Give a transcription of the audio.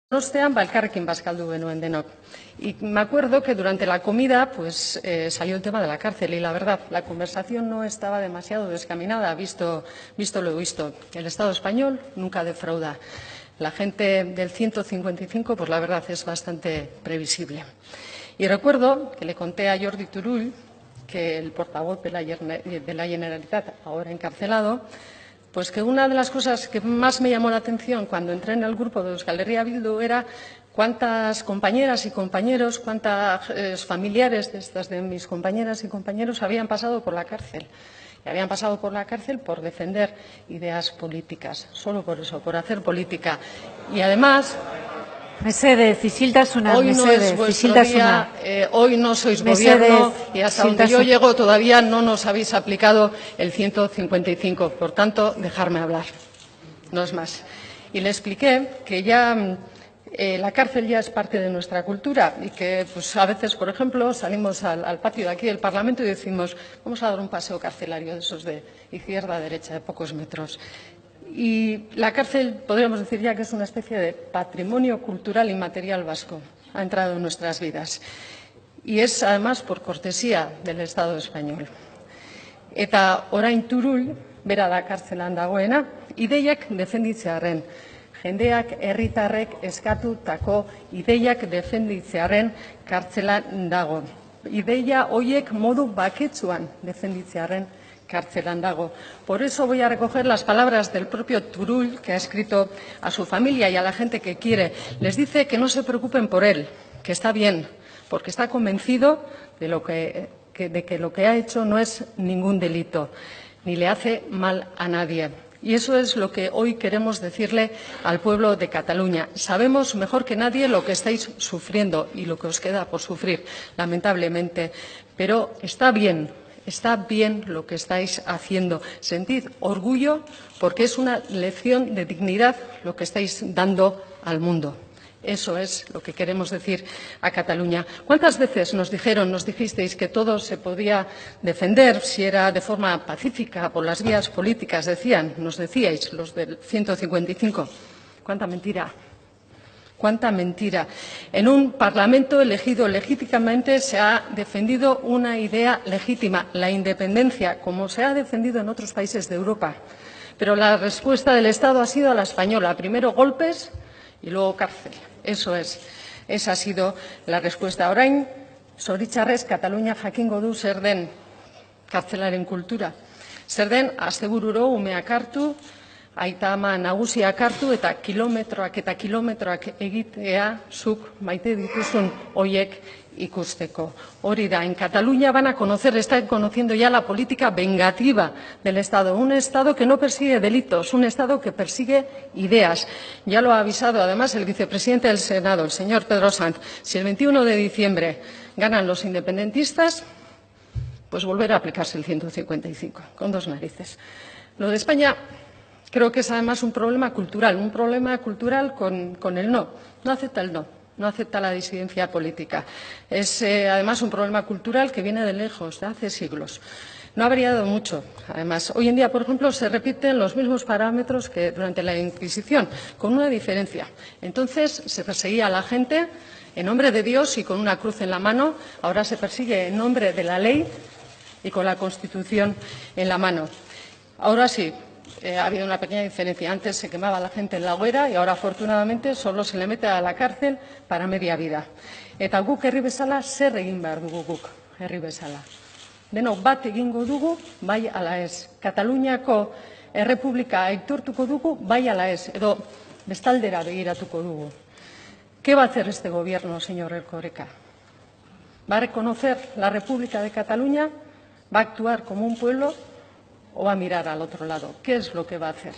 Donostian, elkarrekin bazkaldu genuen denok. Y me acuerdo que durante la comida salió el tema de la cárcel y la verdad, la conversación no estaba demasiado descaminada, visto lo visto. El Estado español nunca defrauda. La gente del 155, pues la verdad es bastante previsible. Y recuerdo que le conté a Jordi Turull, que el portavoz de la Generalitat, ahora encarcelado, pues que una de las cosas que más me llamó la atención cuando entré en el grupo de Euskal Herria Bildu era cuántas compañeras y compañeros, cuántos familiares de mis compañeras y compañeros habían pasado por la cárcel. Y habían pasado por la cárcel por defender ideas políticas, solo por eso, por hacer política. Y además... Mesedez, isiltasuna, hoy no mesedez, es vuestro isiltasuna. día, hoy no sois Mesedez, gobierno y hasta donde yo isiltasuna. llego todavía no nos habéis aplicado el 155. Por tanto, dejarme hablar. No es más. Y le expliqué que ya la cárcel ya es parte de nuestra cultura y que pues, a veces, por ejemplo, salimos al patio de aquí del Parlamento y decimos vamos a dar un paseo carcelario de esos de izquierda a derecha, de pocos metros. Y la cárcel, podríamos decir ya que es una especie de patrimonio cultural inmaterial vasco. Ha entrado en nuestras vidas. Y es, además, por cortesía del Estado español. Eta orain Turull, bera da kartzelan dagoena, ideiak defenditzearren. Jendeak herritarrek eskatutako ideiak defenditzearren kartzelan dago. Ideia horiek modu baketsuan defenditzearren kartzelan dago. Por eso voy a recoger las palabras del propio Turull, que ha escrito a su familia y a la gente que quiere. Les dice que no se preocupen por él, que está bien, porque está convencido de que lo que ha hecho no es ningún delito, ni le hace mal a nadie. Y eso es lo que hoy queremos decirle al pueblo de Cataluña. Sabemos mejor que nadie lo que estáis sufriendo y lo que os queda por sufrir, lamentablemente. Pero está bien lo que estáis haciendo. Sentid orgullo porque es una lección de dignidad lo que estáis dando al mundo. Eso es lo que queremos decir a Cataluña. ¿Cuántas veces nos dijisteis que todo se podía defender si era de forma pacífica, por las vías políticas, nos decíais, los del 155? ¿Cuánta mentira? ¡Cuánta mentira! En un Parlamento elegido legítimamente se ha defendido una idea legítima, la independencia, como se ha defendido en otros países de Europa. Pero la respuesta del Estado ha sido a la española. Primero golpes y luego cárcel. Eso es. Esa ha sido la respuesta. Orain, zoritxarrez, Katalunia jakingo du zer den kartzelaren kultura. Zer den, astebururo umeak hartu, aita ama nagusiak hartu eta kilometroak egitea zuk maite dituzun hoiek ikusteko. Hori da, en Cataluña están conociendo ya la política vengativa del Estado, un Estado que no persigue delitos, un Estado que persigue ideas. Ya lo ha avisado además el vicepresidente del Senado, el señor Pedro Sanz. Si el 21 de diciembre ganan los independentistas, pues volverá a aplicarse el 155, con dos narices. Lo de España creo que es además un problema cultural con el no. No acepta el no acepta la disidencia política. Es además un problema cultural que viene de lejos, de hace siglos. No ha variado mucho. Además, hoy en día, por ejemplo, se repiten los mismos parámetros que durante la Inquisición, con una diferencia. Entonces se perseguía a la gente en nombre de Dios y con una cruz en la mano. Ahora se persigue en nombre de la ley y con la Constitución en la mano. Ahora sí. Ha habido una pequeña diferencia. Antes se quemaba a la gente en la hoguera y ahora, afortunadamente, solo se le mete a la cárcel para media vida. Eta guk herri bezala zer egin behar dugu guk herri bezala. Denok bat egingo dugu, bai ala ez. Kataluniako errepublika aitortuko dugu, bai ala ez. Edo bestaldera begiratuko dugu. ¿Qué va a hacer este gobierno, señor Erkoreka? ¿Va a reconocer la República de Cataluña? ¿Va a actuar como un pueblo? ¿O va a mirar al otro lado? ¿Qué es lo que va a hacer?